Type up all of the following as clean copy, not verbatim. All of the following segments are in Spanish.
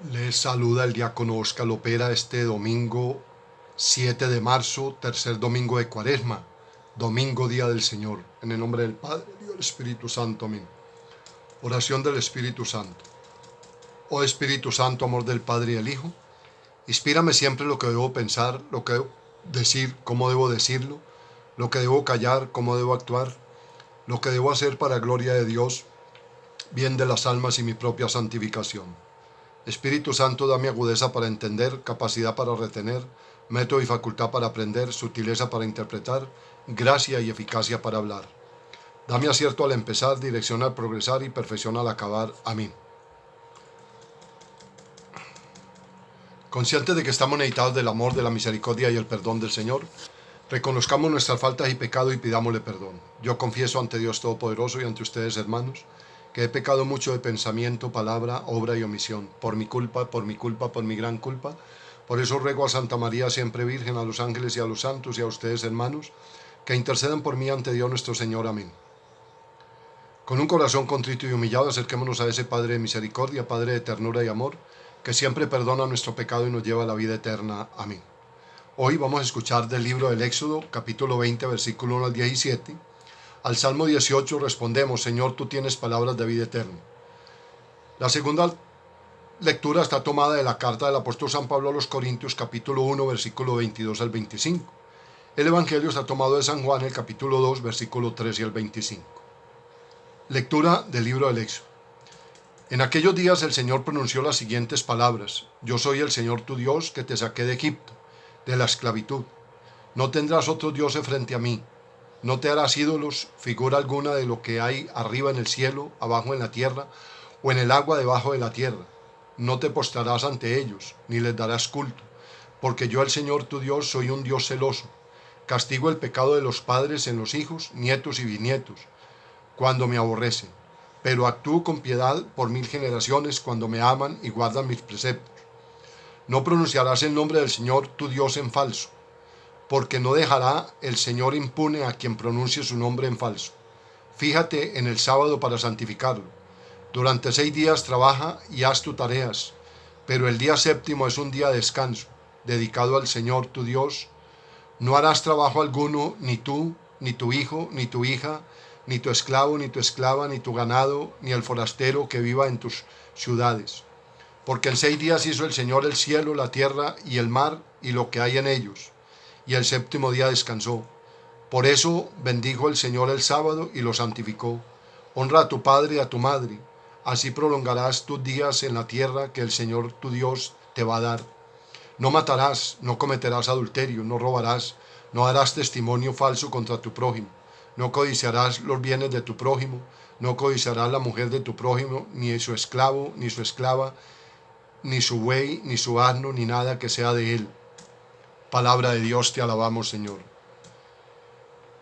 Les saluda el diácono Oscar Lopera este domingo 7 de marzo, tercer domingo de Cuaresma, domingo día del Señor. En el nombre del Padre y del Espíritu Santo. Amén. Oración del Espíritu Santo. Oh Espíritu Santo, amor del Padre y del Hijo, inspírame siempre lo que debo pensar, lo que debo decir, cómo debo decirlo, lo que debo callar, cómo debo actuar, lo que debo hacer para gloria de Dios, bien de las almas y mi propia santificación. Espíritu Santo, dame agudeza para entender, capacidad para retener, método y facultad para aprender, sutileza para interpretar, gracia y eficacia para hablar. Dame acierto al empezar, dirección al progresar y perfección al acabar. Amén. Conscientes de que estamos necesitados del amor, de la misericordia y el perdón del Señor, reconozcamos nuestras faltas y pecado y pidámosle perdón. Yo confieso ante Dios Todopoderoso y ante ustedes, hermanos, que he pecado mucho de pensamiento, palabra, obra y omisión, por mi culpa, por mi gran culpa. Por eso ruego a Santa María, siempre Virgen, a los ángeles y a los santos y a ustedes, hermanos, que intercedan por mí ante Dios nuestro Señor. Amén. Con un corazón contrito y humillado, acerquémonos a ese Padre de misericordia, Padre de ternura y amor, que siempre perdona nuestro pecado y nos lleva a la vida eterna. Amén. Hoy vamos a escuchar del libro del Éxodo, capítulo 20, versículo 1 al 17. Al Salmo 18 respondemos: Señor, tú tienes palabras de vida eterna. La segunda lectura está tomada de la carta del apóstol San Pablo a los Corintios, capítulo 1, versículo 22 al 25. El Evangelio está tomado de San Juan, el capítulo 2, versículo 3 y el 25. Lectura del libro del Éxodo. En aquellos días el Señor pronunció las siguientes palabras: Yo soy el Señor tu Dios, que te saqué de Egipto, de la esclavitud. No tendrás otros dioses frente a mí. No te harás ídolos, figura alguna de lo que hay arriba en el cielo, abajo en la tierra, o en el agua debajo de la tierra. No te postrarás ante ellos, ni les darás culto, porque yo, el Señor tu Dios, soy un Dios celoso. Castigo el pecado de los padres en los hijos, nietos y bisnietos, cuando me aborrecen, pero actúo con piedad por 1000 generaciones cuando me aman y guardan mis preceptos. No pronunciarás el nombre del Señor tu Dios en falso, porque no dejará el Señor impune a quien pronuncie su nombre en falso. Fíjate en el sábado para santificarlo. Durante 6 días trabaja y haz tus tareas, pero el día séptimo es un día de descanso, dedicado al Señor tu Dios. No harás trabajo alguno, ni tú, ni tu hijo, ni tu hija, ni tu esclavo, ni tu esclava, ni tu ganado, ni el forastero que viva en tus ciudades. Porque en 6 días hizo el Señor el cielo, la tierra y el mar y lo que hay en ellos, y el séptimo día descansó. Por eso bendijo el Señor el sábado y lo santificó. Honra a tu padre y a tu madre, así prolongarás tus días en la tierra que el Señor tu Dios te va a dar. No matarás, no cometerás adulterio, no robarás, no harás testimonio falso contra tu prójimo, no codiciarás los bienes de tu prójimo, no codiciarás la mujer de tu prójimo, ni su esclavo, ni su esclava, ni su buey, ni su asno, ni nada que sea de él. Palabra de Dios, te alabamos, Señor.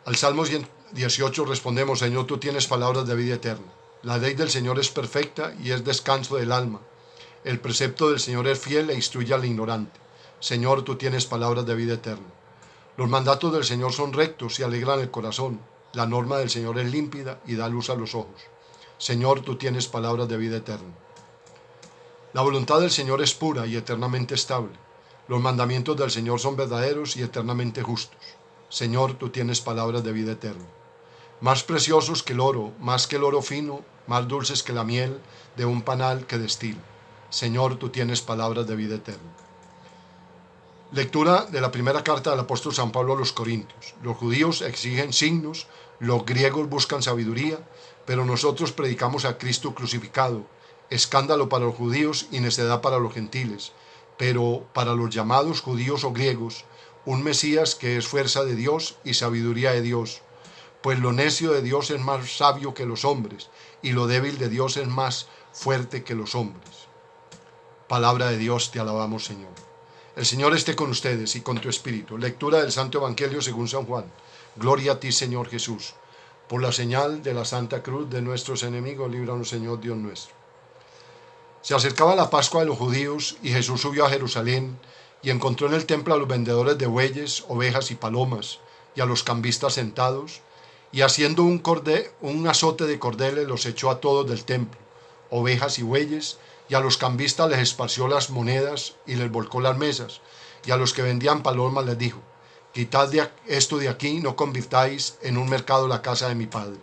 Al Salmo 18 respondemos: Señor, tú tienes palabras de vida eterna. La ley del Señor es perfecta y es descanso del alma. El precepto del Señor es fiel e instruye al ignorante. Señor, tú tienes palabras de vida eterna. Los mandatos del Señor son rectos y alegran el corazón. La norma del Señor es límpida y da luz a los ojos. Señor, tú tienes palabras de vida eterna. La voluntad del Señor es pura y eternamente estable. Los mandamientos del Señor son verdaderos y eternamente justos. Señor, tú tienes palabras de vida eterna. Más preciosos que el oro, más que el oro fino, más dulces que la miel de un panal que destila. Señor, tú tienes palabras de vida eterna. Lectura de la primera carta del apóstol San Pablo a los Corintios. Los judíos exigen signos, los griegos buscan sabiduría, pero nosotros predicamos a Cristo crucificado, escándalo para los judíos y necedad para los gentiles, pero para los llamados judíos o griegos, un Mesías que es fuerza de Dios y sabiduría de Dios. Pues lo necio de Dios es más sabio que los hombres, y lo débil de Dios es más fuerte que los hombres. Palabra de Dios, te alabamos, Señor. El Señor esté con ustedes y con tu espíritu. Lectura del Santo Evangelio según San Juan. Gloria a ti, Señor Jesús. Por la señal de la Santa Cruz de nuestros enemigos, líbranos, Señor Dios nuestro. Se acercaba la Pascua de los judíos y Jesús subió a Jerusalén y encontró en el templo a los vendedores de bueyes, ovejas y palomas, y a los cambistas sentados, y haciendo un azote de cordeles los echó a todos del templo, ovejas y bueyes, y a los cambistas les esparció las monedas y les volcó las mesas, y a los que vendían palomas les dijo: quitad esto de aquí, no convirtáis en un mercado la casa de mi Padre.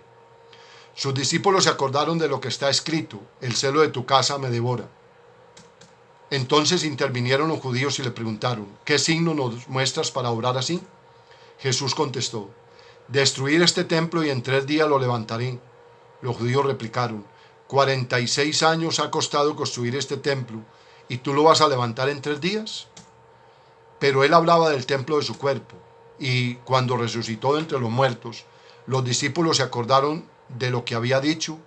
Sus discípulos se acordaron de lo que está escrito: el celo de tu casa me devora. Entonces intervinieron los judíos y le preguntaron: ¿qué signo nos muestras para obrar así? Jesús contestó: destruir este templo y en 3 días lo levantaré. Los judíos replicaron: 46 años ha costado construir este templo, ¿y tú lo vas a levantar en 3 días? Pero él hablaba del templo de su cuerpo, y cuando resucitó de entre los muertos, los discípulos se acordaron de lo que había dicho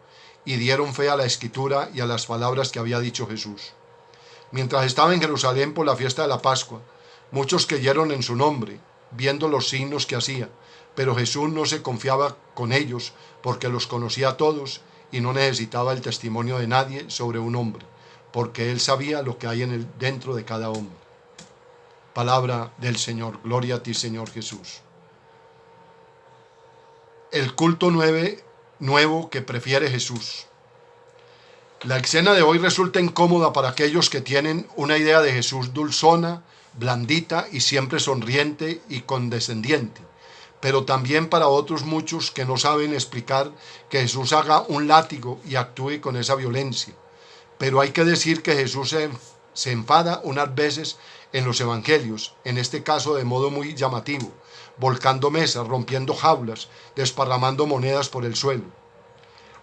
y dieron fe a la escritura y a las palabras que había dicho Jesús. Mientras estaba en Jerusalén por la fiesta de la Pascua, muchos creyeron en su nombre, viendo los signos que hacía, pero Jesús no se confiaba con ellos porque los conocía a todos y no necesitaba el testimonio de nadie sobre un hombre, porque él sabía lo que hay dentro de cada hombre. Palabra del Señor. Gloria a ti, Señor Jesús. El culto nuevo que prefiere Jesús. La escena de hoy resulta incómoda para aquellos que tienen una idea de Jesús dulzona, blandita y siempre sonriente y condescendiente, pero también para otros muchos que no saben explicar que Jesús haga un látigo y actúe con esa violencia. Pero hay que decir que Jesús se enfada unas veces en los evangelios, en este caso de modo muy llamativo, volcando mesas, rompiendo jaulas, desparramando monedas por el suelo.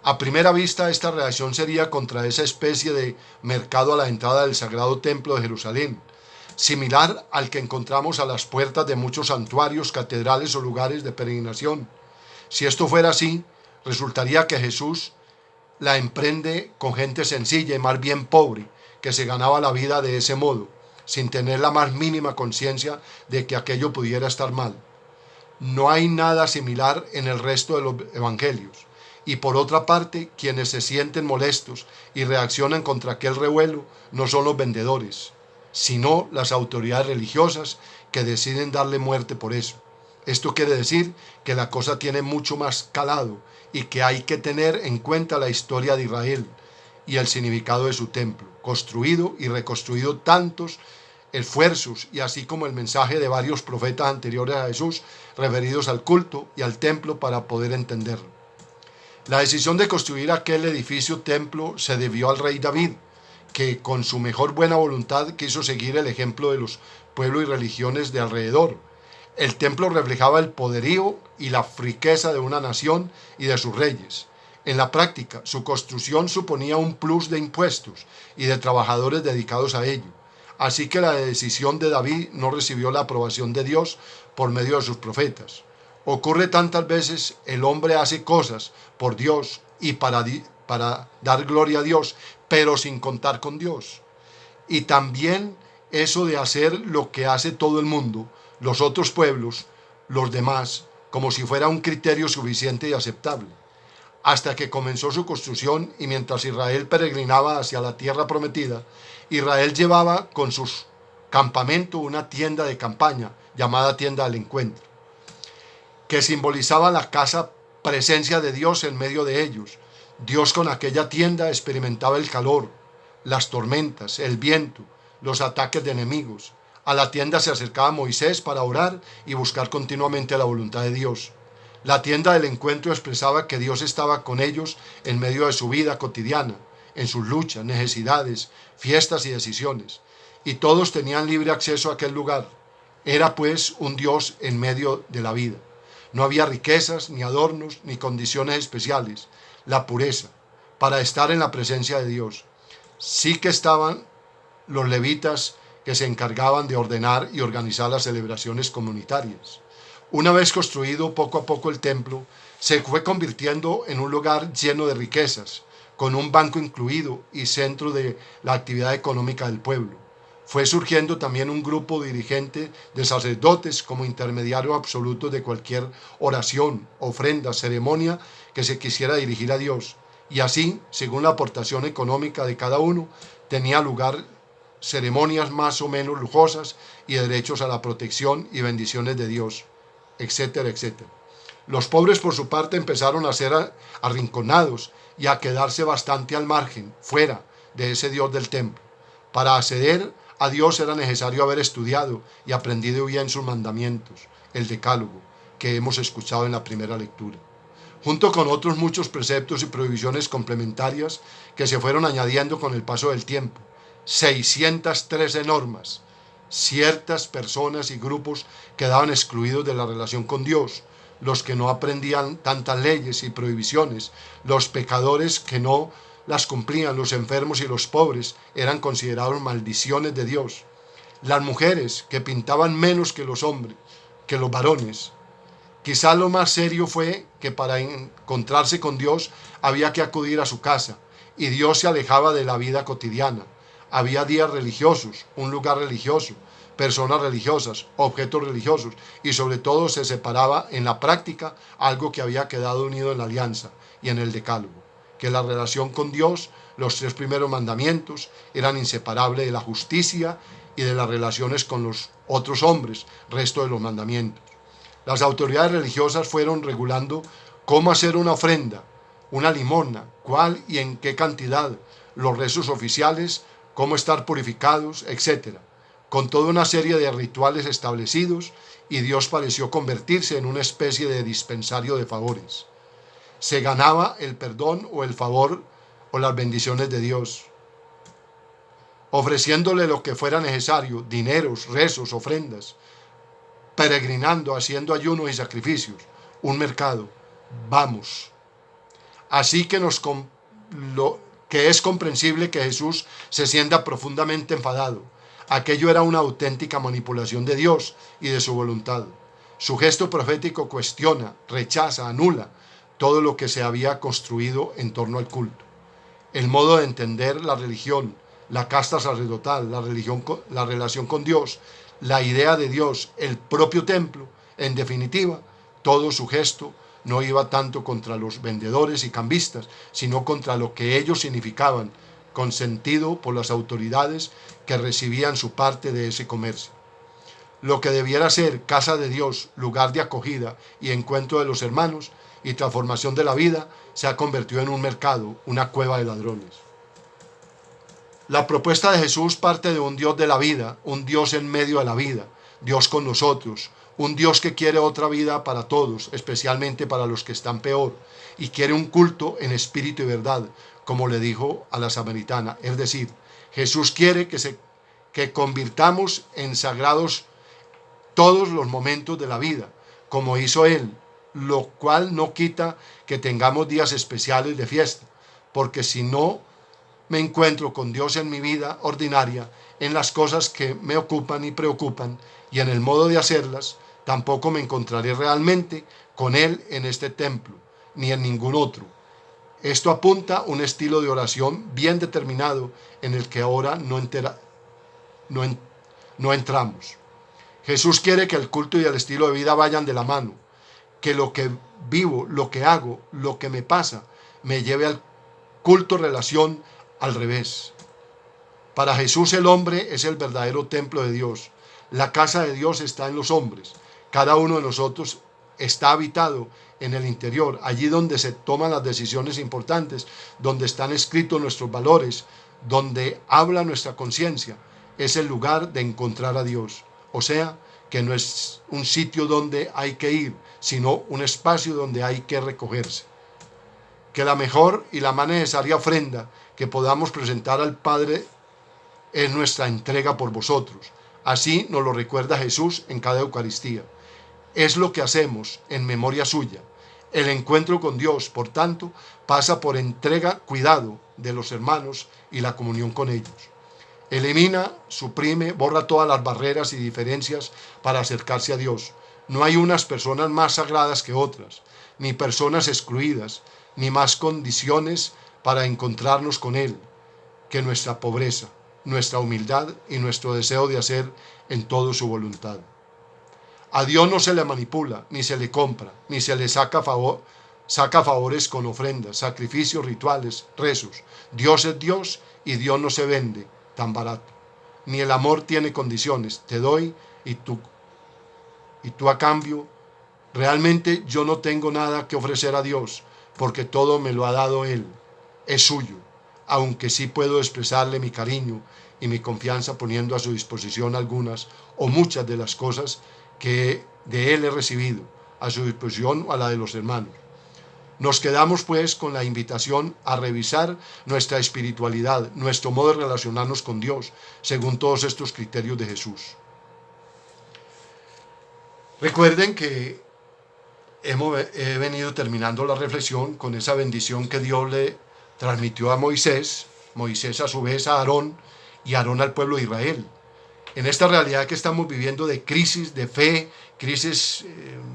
A primera vista, esta reacción sería contra esa especie de mercado a la entrada del Sagrado Templo de Jerusalén, similar al que encontramos a las puertas de muchos santuarios, catedrales o lugares de peregrinación. Si esto fuera así, resultaría que Jesús la emprende con gente sencilla y más bien pobre, que se ganaba la vida de ese modo, sin tener la más mínima conciencia de que aquello pudiera estar mal. No hay nada similar en el resto de los evangelios. Y por otra parte, quienes se sienten molestos y reaccionan contra aquel revuelo no son los vendedores, sino las autoridades religiosas que deciden darle muerte por eso. Esto quiere decir que la cosa tiene mucho más calado y que hay que tener en cuenta la historia de Israel y el significado de su templo, construido y reconstruido tantos esfuerzos, y así como el mensaje de varios profetas anteriores a Jesús referidos al culto y al templo para poder entenderlo. La decisión de construir aquel edificio templo se debió al rey David, que con su mejor buena voluntad quiso seguir el ejemplo de los pueblos y religiones de alrededor. El templo reflejaba el poderío y la riqueza de una nación y de sus reyes. En la práctica, su construcción suponía un plus de impuestos y de trabajadores dedicados a ello. Así que la decisión de David no recibió la aprobación de Dios por medio de sus profetas. Ocurre tantas veces, el hombre hace cosas por Dios y para dar gloria a Dios, pero sin contar con Dios. Y también eso de hacer lo que hace todo el mundo, los otros pueblos, los demás, como si fuera un criterio suficiente y aceptable. Hasta que comenzó su construcción y mientras Israel peregrinaba hacia la tierra prometida, Israel llevaba con sus campamentos una tienda de campaña llamada tienda del encuentro, que simbolizaba la casa presencia de Dios en medio de ellos. Dios con aquella tienda experimentaba el calor, las tormentas, el viento, los ataques de enemigos. A la tienda se acercaba Moisés para orar y buscar continuamente la voluntad de Dios. La tienda del encuentro expresaba que Dios estaba con ellos en medio de su vida cotidiana, en sus luchas, necesidades, fiestas y decisiones. Y todos tenían libre acceso a aquel lugar. Era pues un Dios en medio de la vida. No había riquezas, ni adornos, ni condiciones especiales. La pureza, para estar en la presencia de Dios. Sí que estaban los levitas que se encargaban de ordenar y organizar las celebraciones comunitarias. Una vez construido poco a poco el templo, se fue convirtiendo en un lugar lleno de riquezas, con un banco incluido y centro de la actividad económica del pueblo. Fue surgiendo también un grupo dirigente de sacerdotes como intermediario absoluto de cualquier oración, ofrenda, ceremonia que se quisiera dirigir a Dios. Y así, según la aportación económica de cada uno, tenía lugar ceremonias más o menos lujosas y derechos a la protección y bendiciones de Dios, etcétera, etcétera. Los pobres, por su parte, empezaron a ser arrinconados y a quedarse bastante al margen, fuera de ese Dios del templo. Para acceder a Dios era necesario haber estudiado y aprendido bien sus mandamientos, el decálogo, que hemos escuchado en la primera lectura, junto con otros muchos preceptos y prohibiciones complementarias que se fueron añadiendo con el paso del tiempo. 613 normas. Ciertas personas y grupos quedaban excluidos de la relación con Dios: los que no aprendían tantas leyes y prohibiciones, los pecadores que no las cumplían, los enfermos y los pobres eran considerados maldiciones de Dios, las mujeres que pintaban menos que los hombres, que los varones. Quizá lo más serio fue que para encontrarse con Dios había que acudir a su casa, y Dios se alejaba de la vida cotidiana. Había días religiosos, un lugar religioso, personas religiosas, objetos religiosos, y sobre todo se separaba en la práctica algo que había quedado unido en la alianza y en el decálogo, que la relación con Dios, los 3 primeros mandamientos, eran inseparables de la justicia y de las relaciones con los otros hombres, resto de los mandamientos. Las autoridades religiosas fueron regulando cómo hacer una ofrenda, una limosna, cuál y en qué cantidad, los rezos oficiales, cómo estar purificados, etc., con toda una serie de rituales establecidos, y Dios pareció convertirse en una especie de dispensario de favores. Se ganaba el perdón o el favor o las bendiciones de Dios, ofreciéndole lo que fuera necesario: dineros, rezos, ofrendas, peregrinando, haciendo ayunos y sacrificios, un mercado. Vamos. Así que que es comprensible que Jesús se sienta profundamente enfadado. Aquello era una auténtica manipulación de Dios y de su voluntad. Su gesto profético cuestiona, rechaza, anula todo lo que se había construido en torno al culto. El modo de entender la religión, la casta sacerdotal, la relación con Dios, la idea de Dios, el propio templo, en definitiva, todo su gesto no iba tanto contra los vendedores y cambistas, sino contra lo que ellos significaban, consentido por las autoridades que recibían su parte de ese comercio. Lo que debiera ser casa de Dios, lugar de acogida y encuentro de los hermanos y transformación de la vida, se ha convertido en un mercado, una cueva de ladrones. La propuesta de Jesús parte de un Dios de la vida, un Dios en medio de la vida, Dios con nosotros, un Dios que quiere otra vida para todos, especialmente para los que están peor, y quiere un culto en espíritu y verdad, como le dijo a la samaritana. Es decir, Jesús quiere que convirtamos en sagrados todos los momentos de la vida, como hizo Él, lo cual no quita que tengamos días especiales de fiesta, porque si no me encuentro con Dios en mi vida ordinaria, en las cosas que me ocupan y preocupan, y en el modo de hacerlas, tampoco me encontraré realmente con Él en este templo, ni en ningún otro. Esto apunta a un estilo de oración bien determinado en el que ahora no entramos. Jesús quiere que el culto y el estilo de vida vayan de la mano, que lo que vivo, lo que hago, lo que me pasa, me lleve al culto relación al revés. Para Jesús el hombre es el verdadero templo de Dios. La casa de Dios está en los hombres. Cada uno de nosotros está habitado en el interior, allí donde se toman las decisiones importantes, donde están escritos nuestros valores, donde habla nuestra conciencia. Es el lugar de encontrar a Dios. O sea, que no es un sitio donde hay que ir, sino un espacio donde hay que recogerse. Que la mejor y la más necesaria ofrenda que podamos presentar al Padre es nuestra entrega por vosotros. Así nos lo recuerda Jesús en cada Eucaristía. Es lo que hacemos en memoria suya. El encuentro con Dios, por tanto, pasa por entrega, cuidado de los hermanos y la comunión con ellos. Elimina, suprime, borra todas las barreras y diferencias para acercarse a Dios. No hay unas personas más sagradas que otras, ni personas excluidas, ni más condiciones para encontrarnos con Él que nuestra pobreza, nuestra humildad y nuestro deseo de hacer en todo su voluntad. A Dios no se le manipula, ni se le compra, ni se le saca favores con ofrendas, sacrificios, rituales, rezos. Dios es Dios y Dios no se vende tan barato. Ni el amor tiene condiciones. Te doy y tú a cambio. Realmente yo no tengo nada que ofrecer a Dios, porque todo me lo ha dado Él. Es suyo. aunque sí puedo expresarle mi cariño y mi confianza poniendo a su disposición algunas o muchas de las cosas que de él he recibido, a su disposición o a la de los hermanos. Nos quedamos pues con la invitación a revisar nuestra espiritualidad, nuestro modo de relacionarnos con Dios, según todos estos criterios de Jesús. Recuerden que he venido terminando la reflexión con esa bendición que Dios le transmitió a Moisés, Moisés a su vez a Aarón y Aarón al pueblo de Israel. En esta realidad que estamos viviendo de crisis de fe, crisis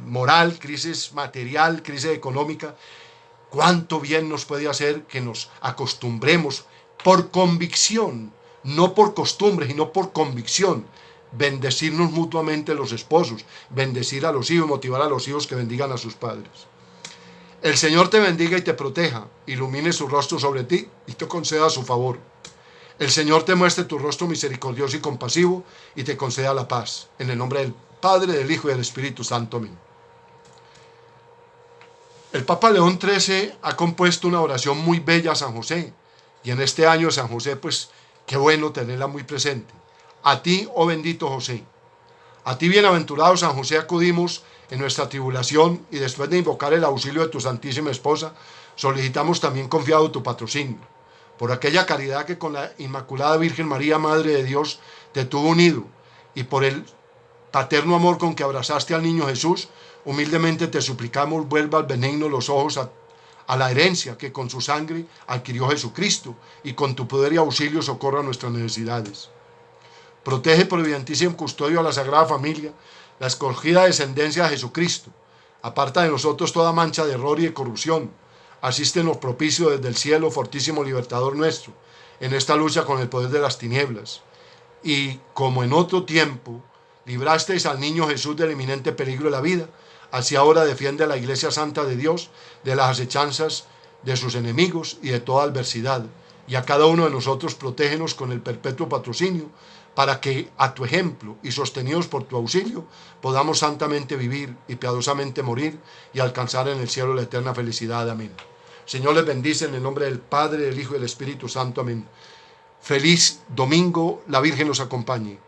moral, crisis material, crisis económica, cuánto bien nos puede hacer que nos acostumbremos por convicción, no por costumbre, sino por convicción, bendecirnos mutuamente los esposos, bendecir a los hijos, motivar a los hijos que bendigan a sus padres. El Señor te bendiga y te proteja, ilumine su rostro sobre ti y te conceda su favor. El Señor te muestre tu rostro misericordioso y compasivo y te conceda la paz. En el nombre del Padre, del Hijo y del Espíritu Santo. Amén. El Papa León XIII ha compuesto una oración muy bella a San José. Y en este año San José, pues, qué bueno tenerla muy presente. A ti, oh bendito José. A ti, bienaventurado San José, acudimos en nuestra tribulación y después de invocar el auxilio de tu Santísima Esposa, solicitamos también confiado tu patrocinio. Por aquella caridad que con la Inmaculada Virgen María, Madre de Dios, te tuvo unido, y por el paterno amor con que abrazaste al niño Jesús, humildemente te suplicamos vuelvas benigno los ojos a la herencia que con su sangre adquirió Jesucristo, y con tu poder y auxilio socorra nuestras necesidades. Protege por evidentísimo custodio a la Sagrada Familia, la escogida descendencia de Jesucristo. Aparta de nosotros toda mancha de error y de corrupción. Asístenos propicio desde el cielo, fortísimo libertador nuestro, en esta lucha con el poder de las tinieblas. Y como en otro tiempo librasteis al niño Jesús del inminente peligro de la vida, así ahora defiende a la Iglesia Santa de Dios de las acechanzas de sus enemigos y de toda adversidad. Y a cada uno de nosotros protégenos con el perpetuo patrocinio, para que a tu ejemplo y sostenidos por tu auxilio podamos santamente vivir y piadosamente morir y alcanzar en el cielo la eterna felicidad. Amén. Señor les bendice en el nombre del Padre, del Hijo y del Espíritu Santo. Amén. Feliz domingo, la Virgen los acompañe.